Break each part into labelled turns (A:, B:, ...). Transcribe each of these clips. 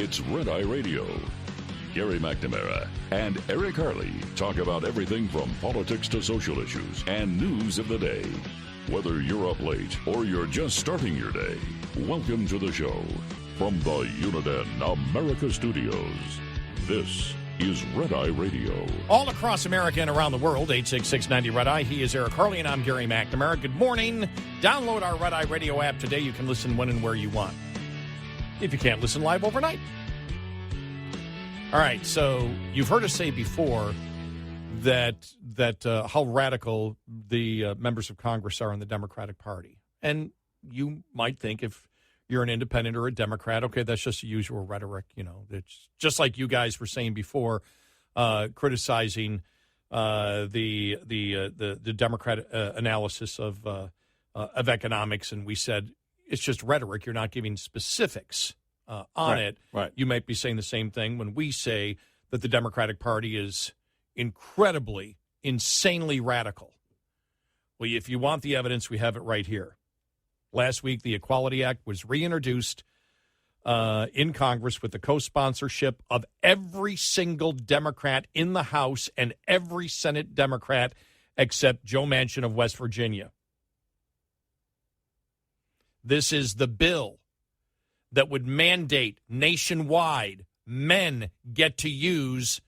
A: It's Red Eye Radio. Gary McNamara and Eric Harley talk about everything from politics to social issues and news of the day. Whether you're up late or you're just starting your day, welcome to the show. From the Uniden America Studios, this is Red Eye Radio.
B: All across America and around the world, 866-90 Red Eye. He is Eric Harley, and I'm Gary McNamara. Good morning. Download our Red Eye Radio app today. You can listen when and where you want, if you can't listen live overnight. All right, so you've heard us say before that how radical the members of Congress are in the Democratic Party. And you might think if you're an independent or a Democrat, okay, that's just the usual rhetoric. You know, it's just like you guys were saying before, criticizing the Democrat analysis of economics, and we said it's just rhetoric. You're not giving specifics on it.
C: Right.
B: You might be saying the same thing when we say that the Democratic Party is incredibly, insanely radical. Well, if you want the evidence, we have it right here. Last week, the Equality Act was reintroduced in Congress with the co-sponsorship of every single Democrat in the House and every Senate Democrat except Joe Manchin of West Virginia. This is the bill that would mandate nationwide men get to use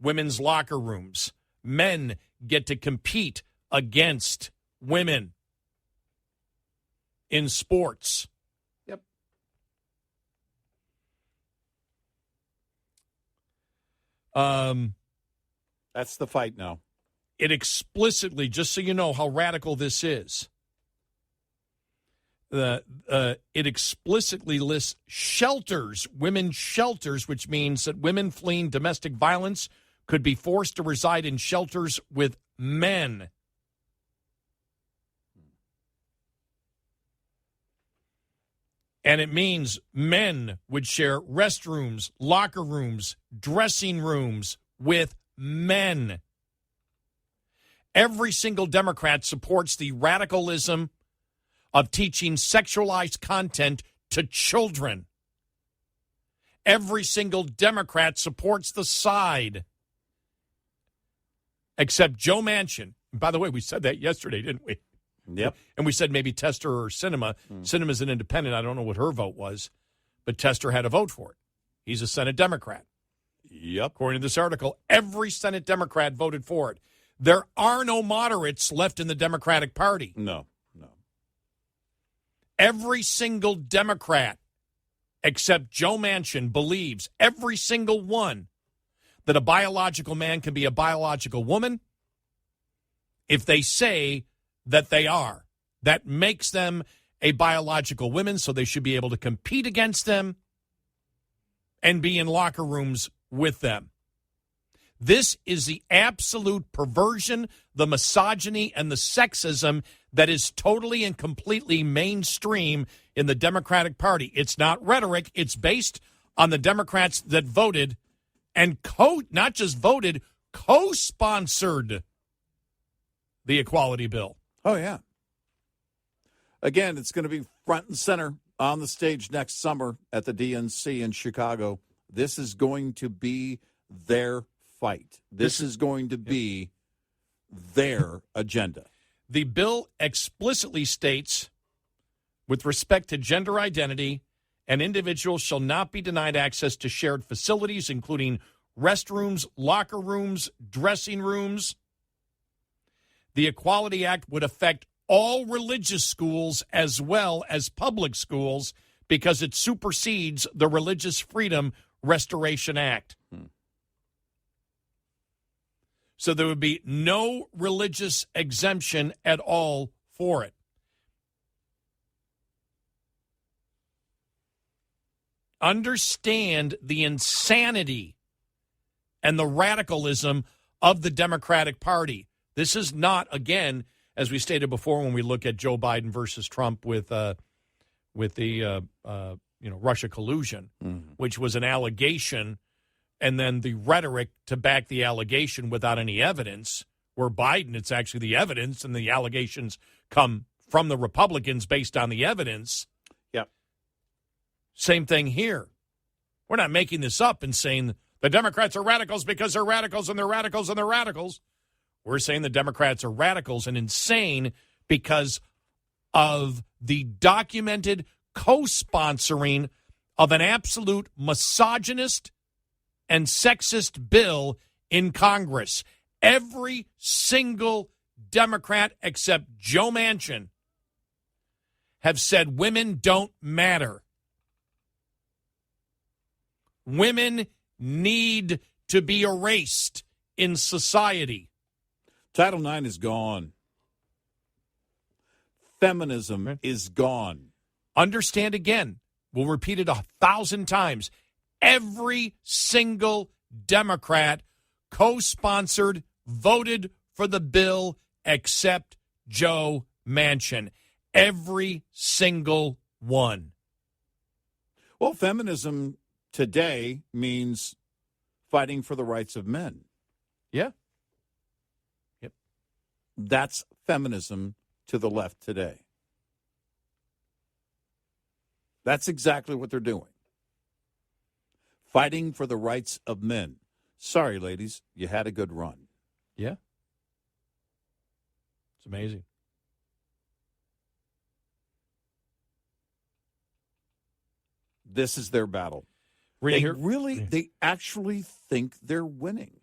B: women's locker rooms. Men get to compete against women in sports.
C: Yep. That's the fight now.
B: It explicitly, just so you know how radical this is, it explicitly lists shelters, women's shelters, which means that women fleeing domestic violence could be forced to reside in shelters with men. And it means men would share restrooms, locker rooms, dressing rooms with men. Every single Democrat supports the radicalism of teaching sexualized content to children. Every single Democrat supports the side, except Joe Manchin. And by the way, we said that yesterday, didn't we?
C: Yep.
B: And we said maybe Tester or Sinema. Sinema's an independent. I don't know what her vote was, but Tester had a vote for it. He's a Senate Democrat.
C: Yep.
B: According to this article, every Senate Democrat voted for it. There are no moderates left in the Democratic Party.
C: No.
B: Every single Democrat, except Joe Manchin, believes, every single one, that a biological man can be a biological woman if they say that they are. That makes them a biological woman, so they should be able to compete against them and be in locker rooms with them. This is the absolute perversion, the misogyny, and the sexism that is totally and completely mainstream in the Democratic Party. It's not rhetoric. It's based on the Democrats that voted and not just voted, co-sponsored the equality bill.
C: Oh, yeah. Again, it's going to be front and center on the stage next summer at the DNC in Chicago. This is going to be their fight. This is going to be their agenda.
B: The bill explicitly states, with respect to gender identity, an individual shall not be denied access to shared facilities, including restrooms, locker rooms, dressing rooms. The Equality Act would affect all religious schools as well as public schools because it supersedes the Religious Freedom Restoration Act. So there would be no religious exemption at all for it. Understand the insanity and the radicalism of the Democratic Party. This is not, again, as we stated before, when we look at Joe Biden versus Trump with the Russia collusion, which was an allegation, and then the rhetoric to back the allegation without any evidence, where Biden, it's actually the evidence, and the allegations come from the Republicans based on the evidence.
C: Yep.
B: Same thing here. We're not making this up and saying the Democrats are radicals because they're radicals and they're radicals and they're radicals. We're saying the Democrats are radicals and insane because of the documented co-sponsoring of an absolute misogynist and sexist bill in Congress. Every single Democrat except Joe Manchin have said women don't matter. Women need to be erased in society.
C: Title IX is gone. Feminism is gone.
B: Understand again, we'll repeat it 1,000 times. Every single Democrat co-sponsored, voted for the bill except Joe Manchin. Every single one.
C: Well, feminism today means fighting for the rights of men.
B: Yeah.
C: That's feminism to the left today. That's exactly what they're doing. Fighting for the rights of men. Sorry, ladies, you had a good run.
B: Yeah. It's amazing.
C: This is their battle. They actually think they're winning.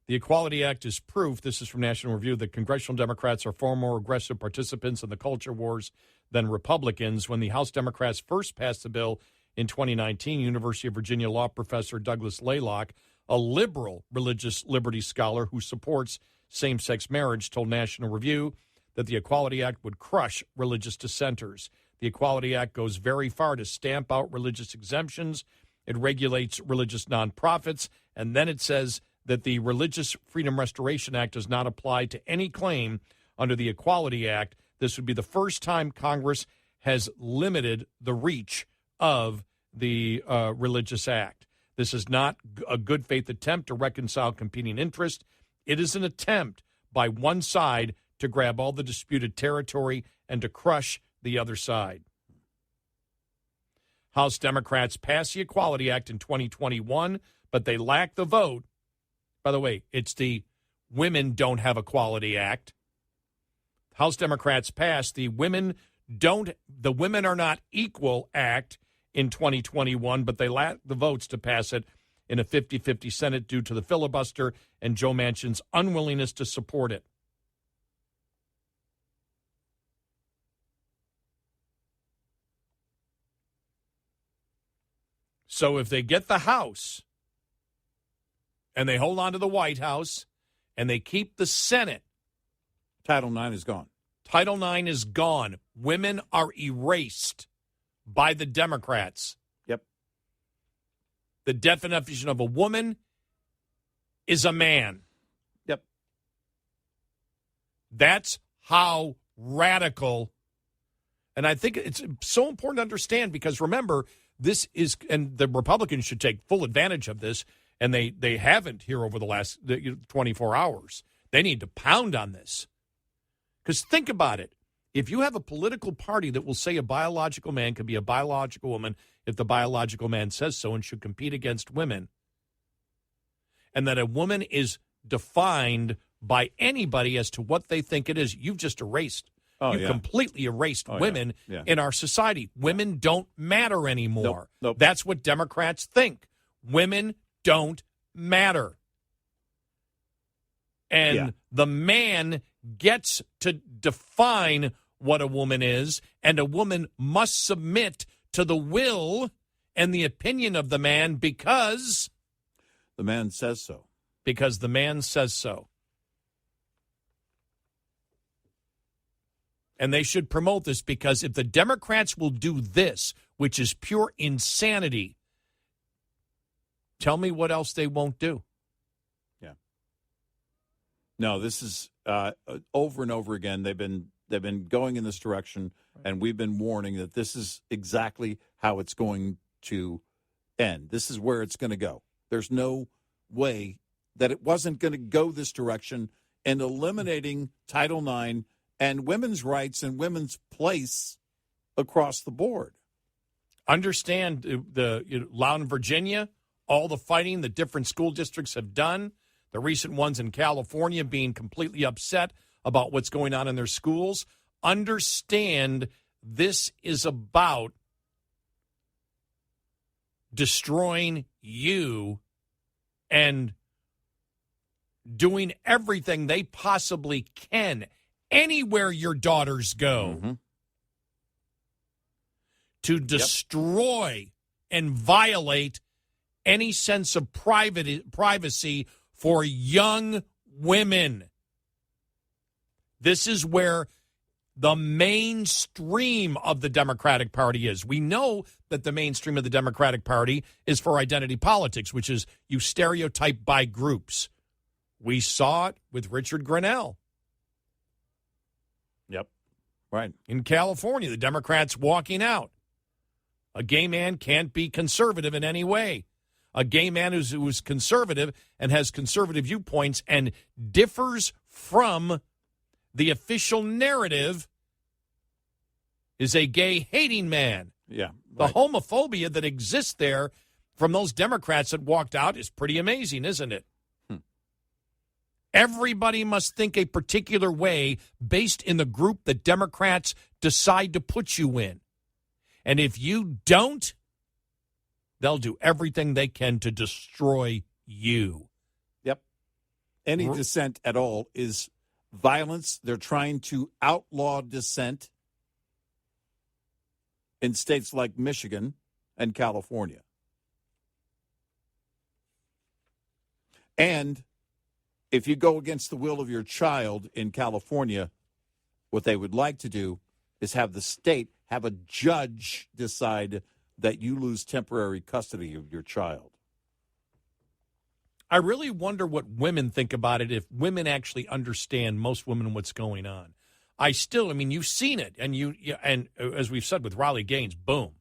B: The Equality Act is proof, this is from National Review, that congressional Democrats are far more aggressive participants in the culture wars than Republicans. When the House Democrats first passed the bill in 2019, University of Virginia law professor Douglas Laylock, a liberal religious liberty scholar who supports same-sex marriage, told National Review that the Equality Act would crush religious dissenters. The Equality Act goes very far to stamp out religious exemptions. It regulates religious nonprofits, and then it says that the Religious Freedom Restoration Act does not apply to any claim under the Equality Act. This would be the first time Congress has limited the reach of the Religious Act. This is not a good faith attempt to reconcile competing interests. It is an attempt by one side to grab all the disputed territory and to crush the other side. House Democrats passed the Equality Act in 2021, but they lack the vote. By the way, it's the Women Don't Have Equality Act. House Democrats passed the Women Are Not Equal Act in 2021, but they lack the votes to pass it in a 50-50 Senate due to the filibuster and Joe Manchin's unwillingness to support it. So if they get the House and they hold on to the White House and they keep the Senate,
C: Title IX is gone.
B: Title IX is gone. Women are erased by the Democrats.
C: Yep.
B: The definition of a woman is a man.
C: Yep.
B: That's how radical. And I think it's so important to understand because remember, this is, and the Republicans should take full advantage of this, and they haven't here over the last 24 hours. They need to pound on this. Because think about it. If you have a political party that will say a biological man can be a biological woman if the biological man says so and should compete against women, and that a woman is defined by anybody as to what they think it is, you've just erased. Completely erased women in our society. Women don't matter anymore.
C: Nope.
B: That's what Democrats think. Women don't matter. And the man gets to define what a woman is, and a woman must submit to the will and the opinion of the man because
C: the man says so.
B: Because the man says so. And they should promote this because if the Democrats will do this, which is pure insanity, tell me what else they won't do.
C: Yeah. No, this is over and over again. They've been going in this direction, and we've been warning that this is exactly how it's going to end. This is where it's going to go. There's no way that it wasn't going to go this direction, and eliminating Title IX and women's rights and women's place across the board.
B: Understand Loudon, Virginia, all the fighting the different school districts have done, the recent ones in California being completely upset about what's going on in their schools. Understand this is about destroying you and doing everything they possibly can anywhere your daughters go to destroy and violate any sense of privacy for young women. This is where the mainstream of the Democratic Party is. We know that the mainstream of the Democratic Party is for identity politics, which is you stereotype by groups. We saw it with Richard Grenell.
C: Yep. Right.
B: In California, the Democrats walking out. A gay man can't be conservative in any way. A gay man who's conservative and has conservative viewpoints and differs from the official narrative is a gay-hating man.
C: Yeah.
B: The
C: Right.
B: homophobia that exists there from those Democrats that walked out is pretty amazing, isn't it? Everybody must think a particular way based in the group that Democrats decide to put you in. And if you don't, they'll do everything they can to destroy you.
C: Yep. Any dissent at all is violence. They're trying to outlaw dissent in states like Michigan and California. And if you go against the will of your child in California, what they would like to do is have the state, have a judge decide that you lose temporary custody of your child.
B: I really wonder what women think about it, if women actually understand, most women, what's going on. You've seen it, and as we've said with Riley Gaines, boom.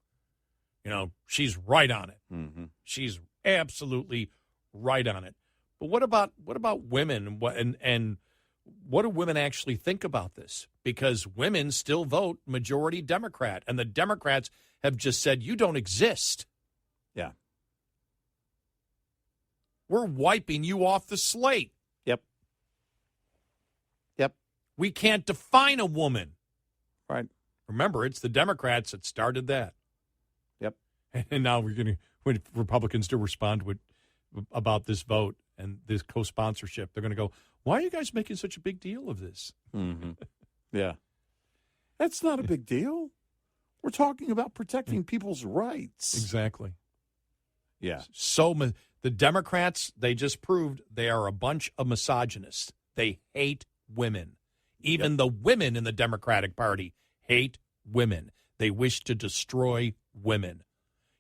B: She's right on it.
C: Mm-hmm.
B: She's absolutely right on it. But what about women, and what do women actually think about this? Because women still vote majority Democrat, and the Democrats have just said, you don't exist.
C: Yeah.
B: We're wiping you off the slate.
C: Yep. Yep.
B: We can't define a woman.
C: Right.
B: Remember, it's the Democrats that started that.
C: Yep.
B: And now when Republicans do respond about this vote and this co-sponsorship, they're going to go, why are you guys making such a big deal of this?
C: Mm-hmm. Yeah. That's not a big deal. We're talking about protecting people's rights.
B: Exactly.
C: Yeah.
B: So the Democrats, they just proved they are a bunch of misogynists. They hate women. Even the women in the Democratic Party hate women. They wish to destroy women.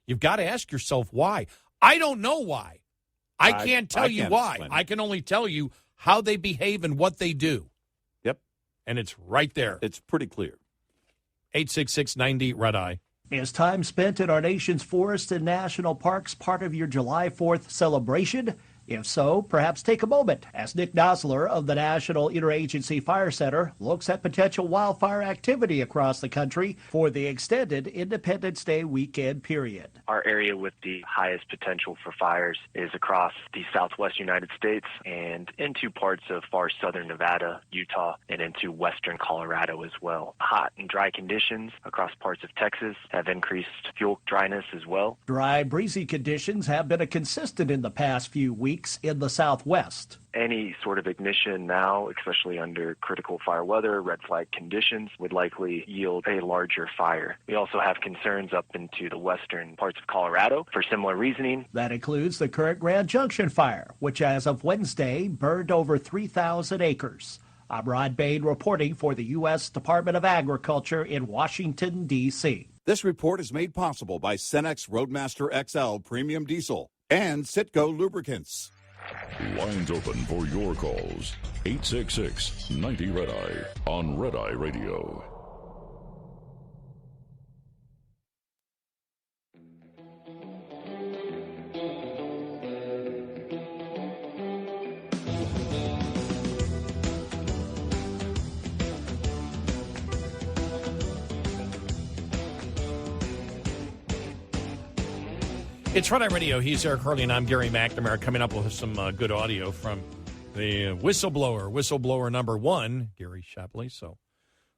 B: You've got to ask yourself why. I don't know why. I can't tell you why. I can only tell you how they behave and what they do.
C: Yep.
B: And it's right there.
C: It's pretty clear.
B: 866-90-RED-EYE.
D: Is time spent in our nation's forests and national parks part of your July 4th celebration? If so, perhaps take a moment as Nick Nosler of the National Interagency Fire Center looks at potential wildfire activity across the country for the extended Independence Day weekend period.
E: Our area with the highest potential for fires is across the southwest United States and into parts of far southern Nevada, Utah, and into western Colorado as well. Hot and dry conditions across parts of Texas have increased fuel dryness as well.
D: Dry, breezy conditions have been a consistent in the past few weeks in the southwest.
E: Any sort of ignition now, especially under critical fire weather, red flag conditions, would likely yield a larger fire. We also have concerns up into the western parts of Colorado for similar reasoning.
D: That includes the current Grand Junction fire, which as of Wednesday burned over 3,000 acres. I'm Rod Bain reporting for the U.S. Department of Agriculture in Washington, D.C.
F: This report is made possible by Cenex Roadmaster XL Premium Diesel and Citgo Lubricants.
A: Lines open for your calls. 866-90-RED-EYE on Red Eye Radio.
B: It's Red Eye Radio. He's Eric Harley, and I'm Gary McNamara. Coming up with some good audio from the whistleblower number one, Gary Shapley. So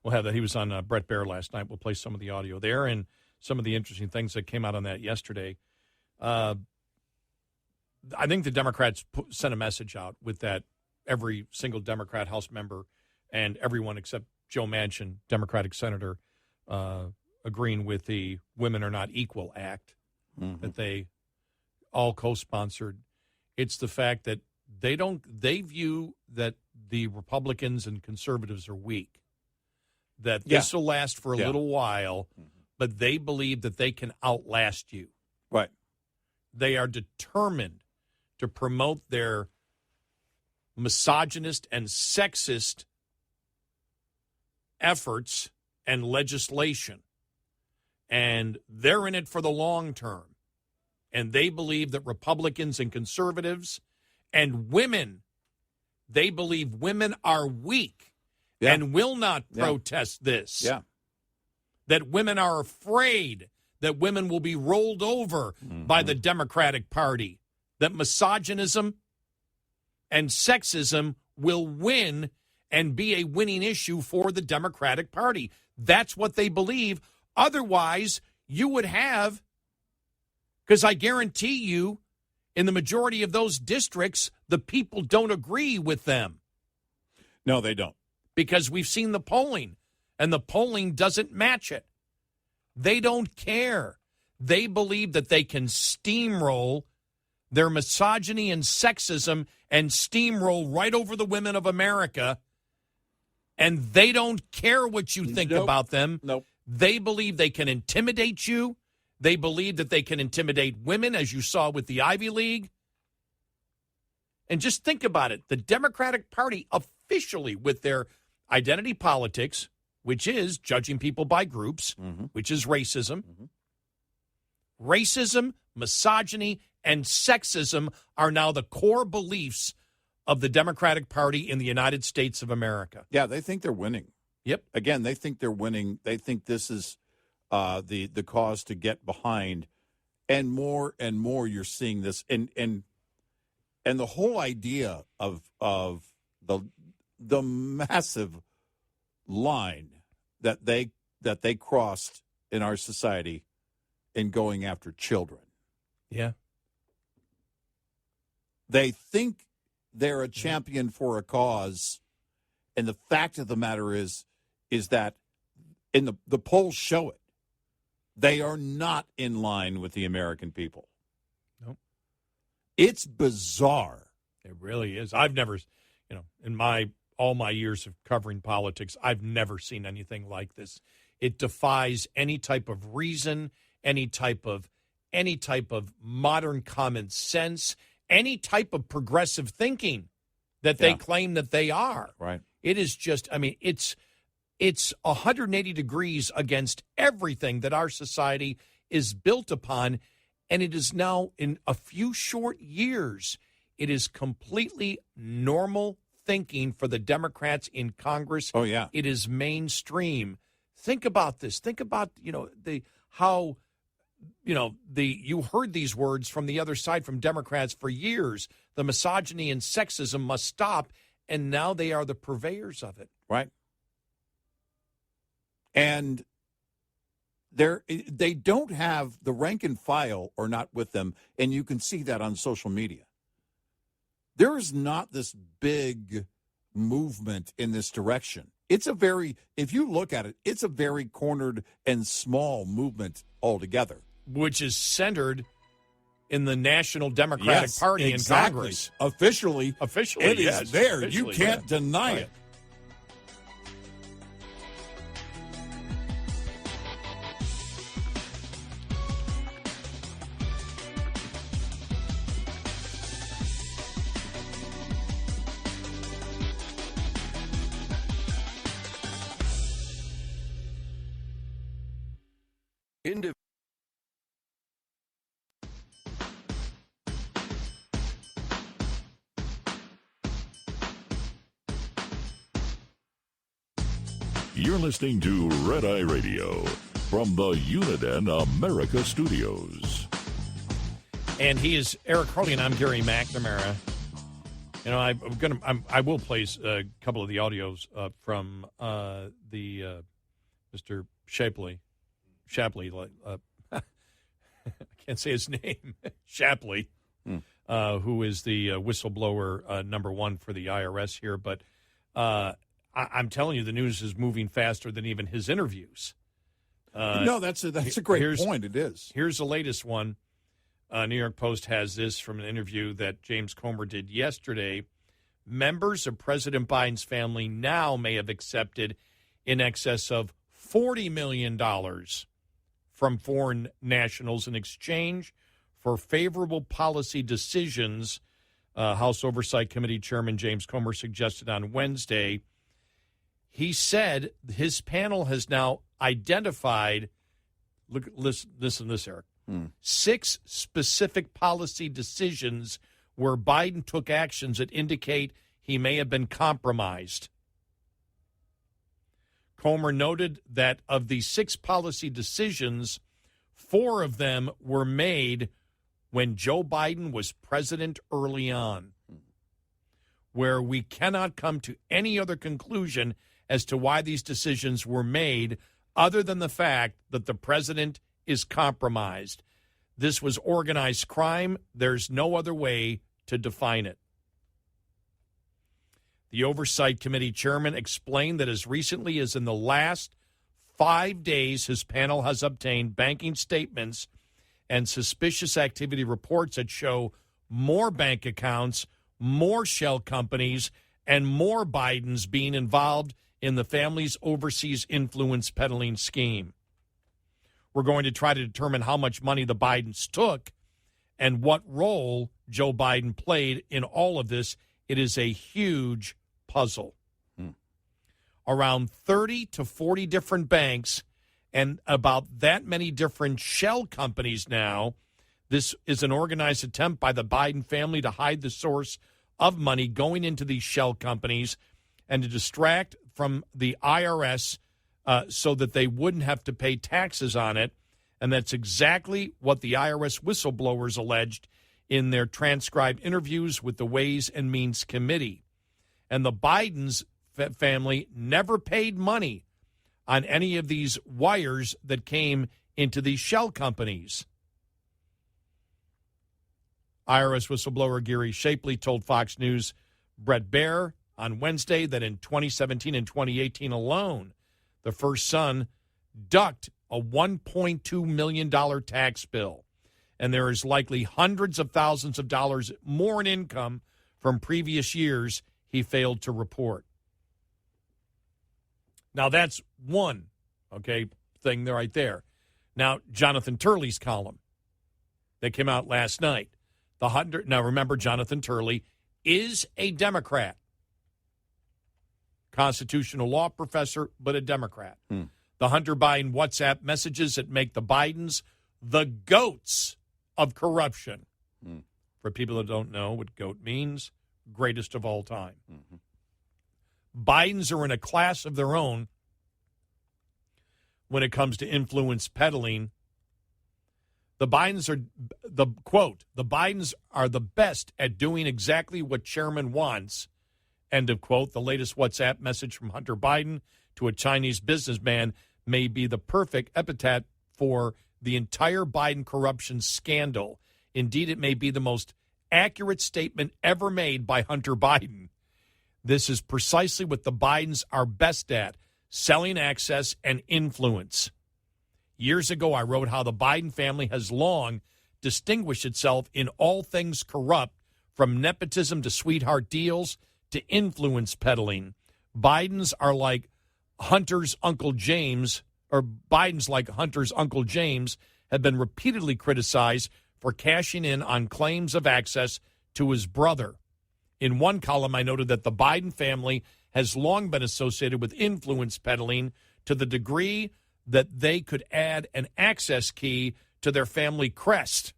B: we'll have that. He was on Brett Baer last night. We'll play some of the audio there and some of the interesting things that came out on that yesterday. I think the Democrats sent a message out with that every single Democrat House member and everyone except Joe Manchin, Democratic senator, agreeing with the Women Are Not Equal Act. That they all co-sponsored. It's the fact that they view that the Republicans and conservatives are weak, that this will last for a little while, but they believe that they can outlast you.
C: Right.
B: They are determined to promote their misogynist and sexist efforts and legislation. And they're in it for the long term. And they believe that Republicans and conservatives and women, they believe women are weak and will not protest this.
C: Yeah.
B: That women are afraid that women will be rolled over by the Democratic Party. That misogynism and sexism will win and be a winning issue for the Democratic Party. That's what they believe. Otherwise, you would have, because I guarantee you, in the majority of those districts, the people don't agree with them.
C: No, they don't.
B: Because we've seen the polling, and the polling doesn't match it. They don't care. They believe that they can steamroll their misogyny and sexism and steamroll right over the women of America, and they don't care what you think about them.
C: Nope.
B: They believe they can intimidate you. They believe that they can intimidate women, as you saw with the Ivy League. And just think about it. The Democratic Party officially, with their identity politics, which is judging people by groups, which is racism, racism, misogyny, and sexism are now the core beliefs of the Democratic Party in the United States of America.
C: Yeah, they think they're winning.
B: Yep.
C: Again, they think they're winning. They think this is the cause to get behind, and more you're seeing this, and the whole idea of the massive line that they crossed in our society in going after children.
B: Yeah.
C: They think they're a champion for a cause, and the fact of the matter is that in the polls show it. They are not in line with the American people.
B: Nope.
C: It's bizarre.
B: It really is. I've never, in all my years of covering politics, I've never seen anything like this. It defies any type of reason, any type of modern common sense, any type of progressive thinking that they claim that they are.
C: Right.
B: It is just, it's 180 degrees against everything that our society is built upon, and it is now, in a few short years, it is completely normal thinking for the Democrats in Congress.
C: Oh, yeah.
B: It is mainstream. Think about this. Think about, you heard these words from the other side, from Democrats for years. The misogyny and sexism must stop, and now they are the purveyors of it.
C: Right. And they don't have the rank and file or not with them, and you can see that on social media. There is not this big movement in this direction. It's if you look at it, it's a very cornered and small movement altogether.
B: Which is centered in the National Democratic Party in Congress.
C: Officially, it is there. You can't deny it.
A: You're listening to Red Eye Radio from the Uniden America Studios.
B: And he is Eric Harley, and I'm Gary McNamara. You know, I will play a couple of the audios from the Mr. Shapley. I can't say his name. Shapley, who is the whistleblower number one for the IRS here. But I'm telling you, the news is moving faster than even his interviews.
C: No, that's a great point. It is.
B: Here's the latest one. New York Post has this from an interview that James Comer did yesterday. Members of President Biden's family now may have accepted in excess of $40 million from foreign nationals in exchange for favorable policy decisions, House Oversight Committee Chairman James Comer suggested on Wednesday. He said his panel has now identified, listen to this, Eric, 6 specific policy decisions where Biden took actions that indicate he may have been compromised. Comer noted that of the 6 policy decisions, 4 of them were made when Joe Biden was president early on, where we cannot come to any other conclusion as to why these decisions were made other than the fact that the president is compromised. This was organized crime. There's no other way to define it. The Oversight Committee chairman explained that as recently as in the last 5 days, his panel has obtained banking statements and suspicious activity reports that show more bank accounts, more shell companies, and more Bidens being involved in the family's overseas influence peddling scheme. We're going to try to determine how much money the Bidens took and what role Joe Biden played in all of this. It is a huge puzzle. Around 30 to 40 different banks and about that many different shell companies now. This is an organized attempt by the Biden family to hide the source of money going into these shell companies and to distract from the IRS so that they wouldn't have to pay taxes on it. And that's exactly what the IRS whistleblowers alleged in their transcribed interviews with the Ways and Means Committee. And the Bidens family never paid money on any of these wires that came into these shell companies. IRS whistleblower Gary Shapley told Fox News' Brett Baer on Wednesday that in 2017 and 2018 alone, the first son ducked a $1.2 million tax bill. And there is likely hundreds of thousands of dollars more in income from previous years he failed to report. Now, that's one, thing right there. Now, Jonathan Turley's column that came out last night. Now, remember, Jonathan Turley is a Democrat. Constitutional law professor, but a Democrat. The Hunter Biden WhatsApp messages that make the Bidens the goats of corruption. For people that don't know what goat means, greatest of all time. Bidens are in a class of their own when it comes to influence peddling. The Bidens are, the Bidens are the best at doing exactly what chairman wants, end of quote. The latest WhatsApp message from Hunter Biden to a Chinese businessman may be the perfect epithet for the entire Biden corruption scandal. Indeed, it may be the most accurate statement ever made by Hunter Biden. This is precisely what the Bidens are best at, selling access and influence. Years ago, I wrote how the Biden family has long distinguished itself in all things corrupt, from nepotism to sweetheart deals to influence peddling. Bidens are like Hunter's Uncle James, or Biden's like Hunter's Uncle James, have been repeatedly criticized for cashing in on claims of access to his brother. In one column, I noted that the Biden family has long been associated with influence peddling to the degree that they could add an access key to their family crest.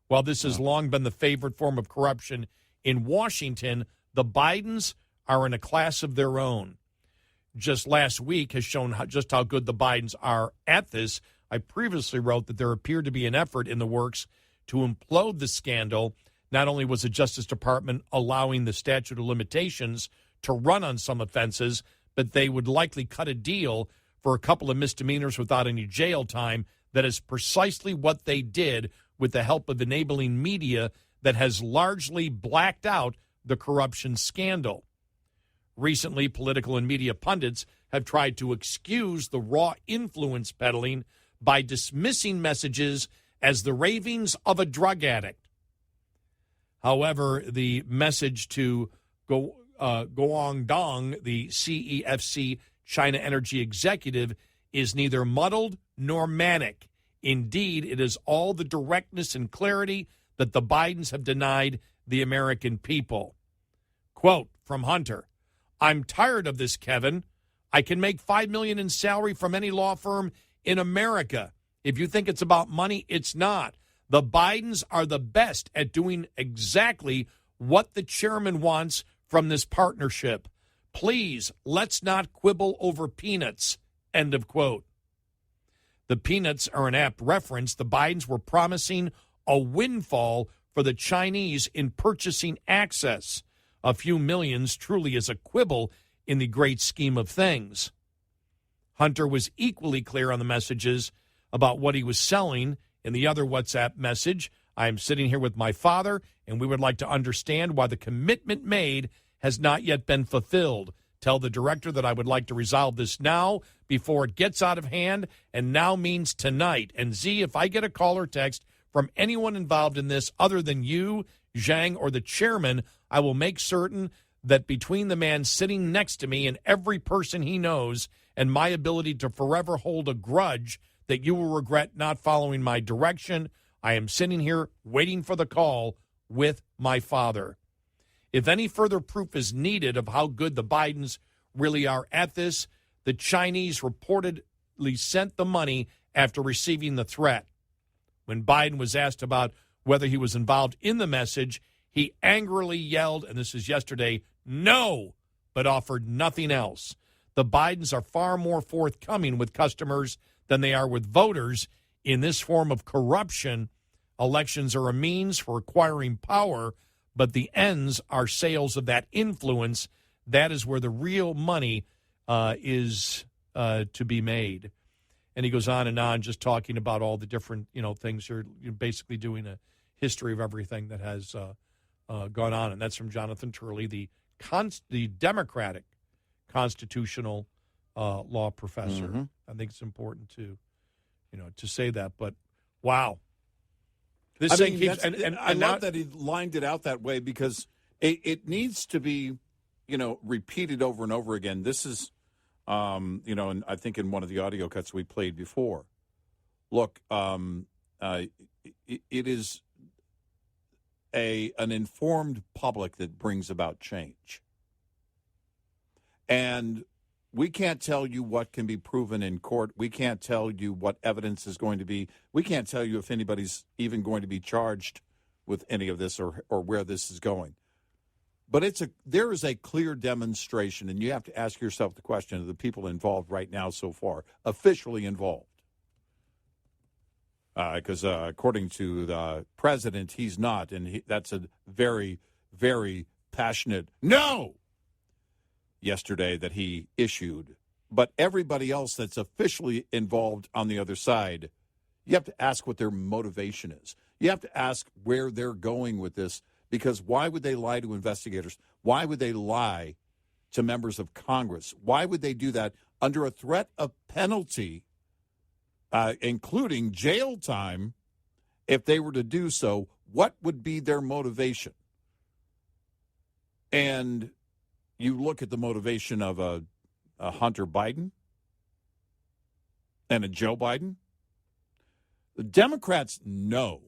B: While this has long been the favorite form of corruption in Washington, the Bidens are in a class of their own. Just last week has shown just how good the Bidens are at this. I previously wrote that there appeared to be an effort in the works to implode the scandal. Not only was the Justice Department allowing the statute of limitations to run on some offenses, but they would likely cut a deal for a couple of misdemeanors without any jail time. That is precisely what they did with the help of enabling media that has largely blacked out the corruption scandal. Recently, political and media pundits have tried to excuse the raw influence peddling by dismissing messages as the ravings of a drug addict. However, the message to Guangdong, the CEFC China Energy executive, is neither muddled nor manic. Indeed, it is all the directness and clarity that the Bidens have denied the American people. Quote from Hunter, "I'm tired of this, Kevin. I can make $5 million in salary from any law firm in America. If you think it's about money, it's not. The Bidens are the best at doing exactly what the chairman wants from this partnership. Please, let's not quibble over peanuts." End of quote. The peanuts are an apt reference. The Bidens were promising a windfall for the Chinese in purchasing access. A few millions truly is a quibble in the great scheme of things. Hunter was equally clear on the messages about what he was selling. In the other WhatsApp message, "I am sitting here with my father, and we would like to understand why the commitment made has not yet been fulfilled. Tell the director that I would like to resolve this now before it gets out of hand, and now means tonight. And Z, if I get a call or text from anyone involved in this other than you, Zhang, or the chairman, I will make certain that between the man sitting next to me and every person he knows and my ability to forever hold a grudge that you will regret not following my direction, I am sitting here waiting for the call with my father." If any further proof is needed of how good the Bidens really are at this, the Chinese reportedly sent the money after receiving the threat. When Biden was asked about whether he was involved in the message, he angrily yelled, and this is yesterday, "No," but offered nothing else. The Bidens are far more forthcoming with customers than they are with voters in this form of corruption. Elections are a means for acquiring power, but the ends are sales of that influence. That is where the real money is to be made. And he goes on, just talking about all the different, things. You're basically doing a history of everything that has gone on. And that's from Jonathan Turley, the Democratic constitutional law professor.
C: Mm-hmm.
B: I think it's important to say that. But wow. This
C: I
B: thing
C: mean,
B: keeps,
C: I love that he lined it out that way, because it needs to be, repeated over and over again. This is, and I think in one of the audio cuts we played before. Look, it is an informed public that brings about change. And we can't tell you what can be proven in court. We can't tell you what evidence is going to be. We can't tell you if anybody's even going to be charged with any of this or where this is going. But there is a clear demonstration, and you have to ask yourself the question of the people involved right now so far, officially involved. Because according to the president, he's not, and that's a very, very passionate no yesterday that he issued. But everybody else that's officially involved on the other side, you have to ask what their motivation is. You have to ask where they're going with this, because why would they lie to investigators? Why would they lie to members of Congress? Why would they do that under a threat of penalty, including jail time, if they were to do so? What would be their motivation? And you look at the motivation of a Hunter Biden and a Joe Biden. The Democrats know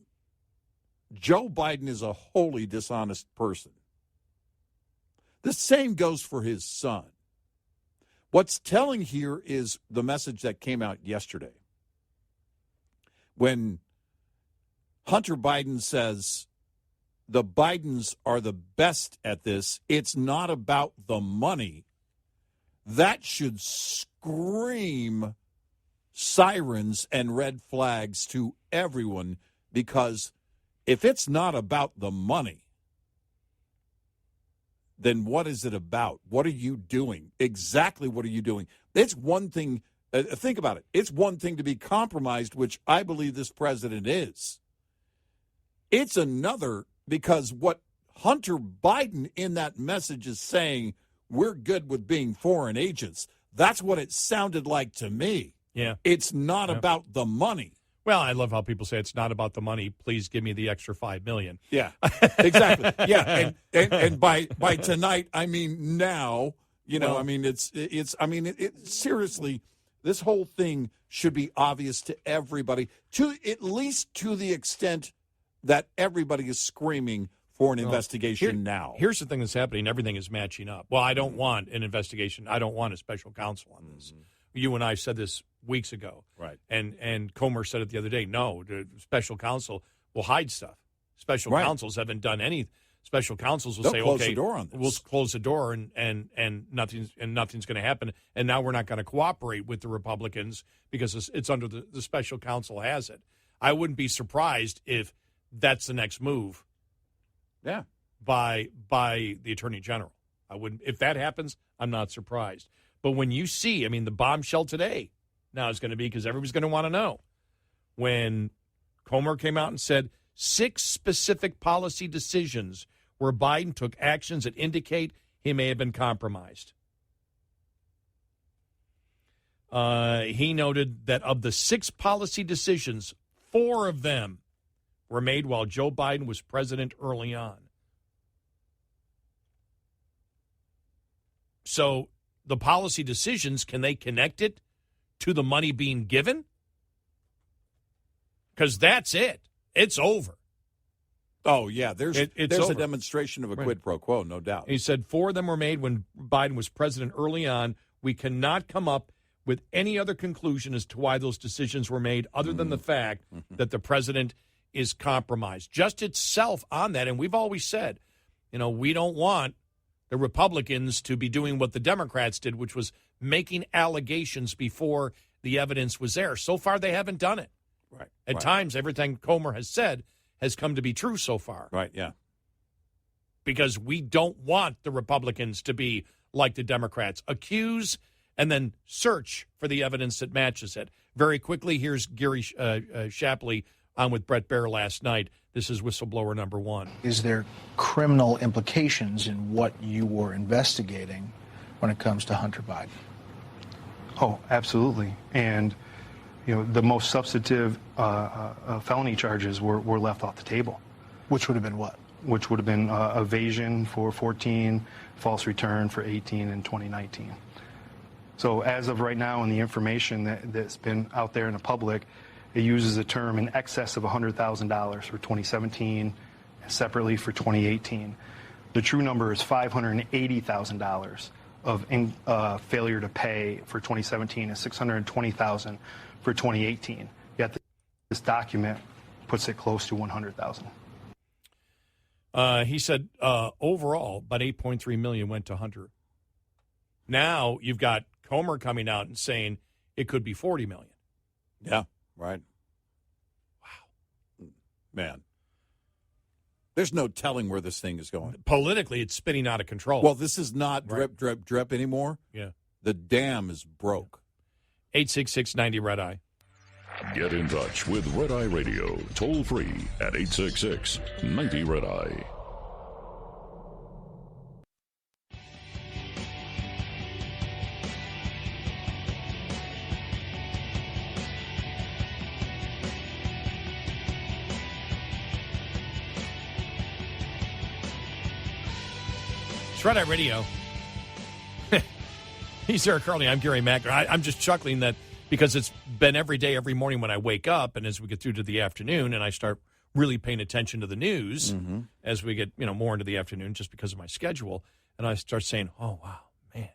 C: Joe Biden is a wholly dishonest person. The same goes for his son. What's telling here is the message that came out yesterday. When Hunter Biden says the Bidens are the best at this, it's not about the money. That should scream sirens and red flags to everyone, because If it's not about the money, then what is it about? What are you doing? Exactly what are you doing? It's one thing, think about it. It's one thing to be compromised, which I believe this president is. It's another because what Hunter Biden in that message is saying, we're good with being foreign agents. That's what it sounded like to me.
B: Yeah.
C: It's not about the money.
B: Well, I love how people say it's not about the money. Please give me the extra $5 million.
C: Yeah, exactly. Yeah, and by tonight, I mean now. You know, I mean it's seriously, this whole thing should be obvious to everybody, to at least to the extent that everybody is screaming for an investigation now.
B: Here's the thing that's happening. Everything is matching up. Well, I don't want an investigation. I don't want a special counsel on this. You and I said this weeks ago.
C: Right.
B: And Comer said it the other day. No, the special counsel will hide stuff. Special counsels haven't done anything. Special counsels will say,
C: close
B: okay,
C: the door on this.
B: We'll close the door and nothing's going to happen. And now we're not going to cooperate with the Republicans because it's under the special counsel has it. I wouldn't be surprised if that's the next move.
C: Yeah.
B: By the Attorney General. I wouldn't. If that happens, I'm not surprised. But when you see, I mean, the bombshell today now is going to be, because everybody's going to want to know, when Comer came out and said 6 specific policy decisions where Biden took actions that indicate he may have been compromised. He noted that of the 6 policy decisions, 4 of them were made while Joe Biden was president early on. So the policy decisions, can they connect it to the money being given? Because that's it. It's over.
C: Oh, yeah. There's
B: over.
C: A demonstration of a quid pro quo, no doubt.
B: He said 4 of them were made when Biden was president early on. We cannot come up with any other conclusion as to why those decisions were made other than the fact that the president is compromised. Just itself on that, and we've always said, we don't want the Republicans to be doing what the Democrats did, which was making allegations before the evidence was there. So far, they haven't done it.
C: Right.
B: At times, everything Comer has said has come to be true so far.
C: Right, yeah.
B: Because we don't want the Republicans to be like the Democrats. Accuse and then search for the evidence that matches it. Very quickly, here's Gary Shapley on with Bret Baier last night. This is whistleblower number 1.
G: Is there criminal implications in what you were investigating when it comes to Hunter Biden?
H: Oh, absolutely. And, the most substantive felony charges were left off the table.
G: Which would have been what?
H: Which would have been evasion for 14, false return for 18 and 2019. So as of right now, in the information that's been out there in the public, it uses a term in excess of $100,000 for 2017 and separately for 2018. The true number is $580,000 of failure to pay for 2017 and $620,000 for 2018. Yet this document puts it close to $100,000.
B: He said overall, about $8.3 million went to Hunter. Now you've got Comer coming out and saying it could be $40 million.
C: Yeah. Right. Wow. Man. There's no telling where this thing is going.
B: Politically, it's spinning out of control.
C: Well, this is not drip, drip, drip anymore.
B: Yeah.
C: The dam is broke.
B: 866-90-RED-EYE.
A: Get in touch with Red Eye Radio, toll free at 866-90-RED-EYE.
B: Red Eye Radio. He's Eric Carly. I'm Gary Mackner. I'm just chuckling that because it's been every day, every morning when I wake up, and as we get through to the afternoon, and I start really paying attention to the news as we get more into the afternoon, just because of my schedule, and I start saying, "Oh wow, man,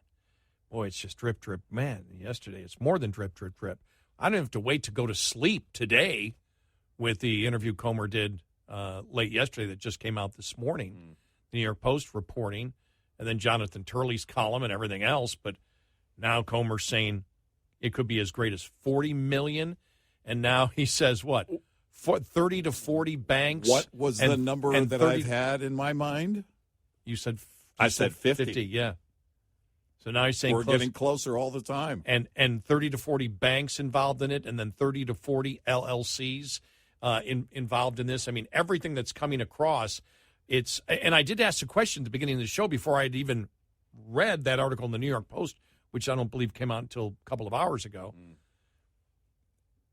B: boy, it's just drip, drip, man." Yesterday, it's more than drip, drip, drip. I don't have to wait to go to sleep today with the interview Comer did late yesterday that just came out this morning. The New York Post reporting. And then Jonathan Turley's column and everything else. But now Comer's saying it could be as great as $40 million. And now he says what? 30 to 40 banks.
C: What was the number
B: and
C: that
B: 30
C: I've had in my mind?
B: You said
C: I said 50.
B: Yeah. So now you're saying
C: we're getting closer all the time.
B: And 30 to 40 banks involved in it, and then 30 to 40 LLCs involved in this. I mean, everything that's coming across, and I did ask a question at the beginning of the show before I'd even read that article in the New York Post, which I don't believe came out until a couple of hours ago.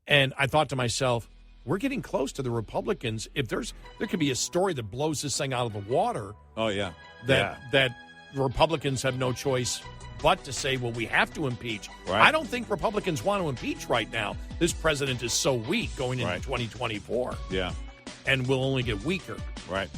B: And I thought to myself, we're getting close to the Republicans. If there could be a story that blows this thing out of the water.
C: Oh, yeah.
B: That the Republicans have no choice but to say, well, we have to impeach.
C: Right.
B: I don't think Republicans want to impeach right now. This president is so weak going into 2024.
C: Yeah.
B: And will only get weaker.
C: Right.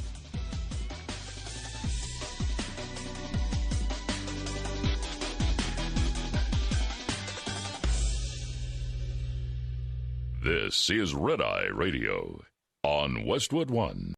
A: This is Red Eye Radio on Westwood One.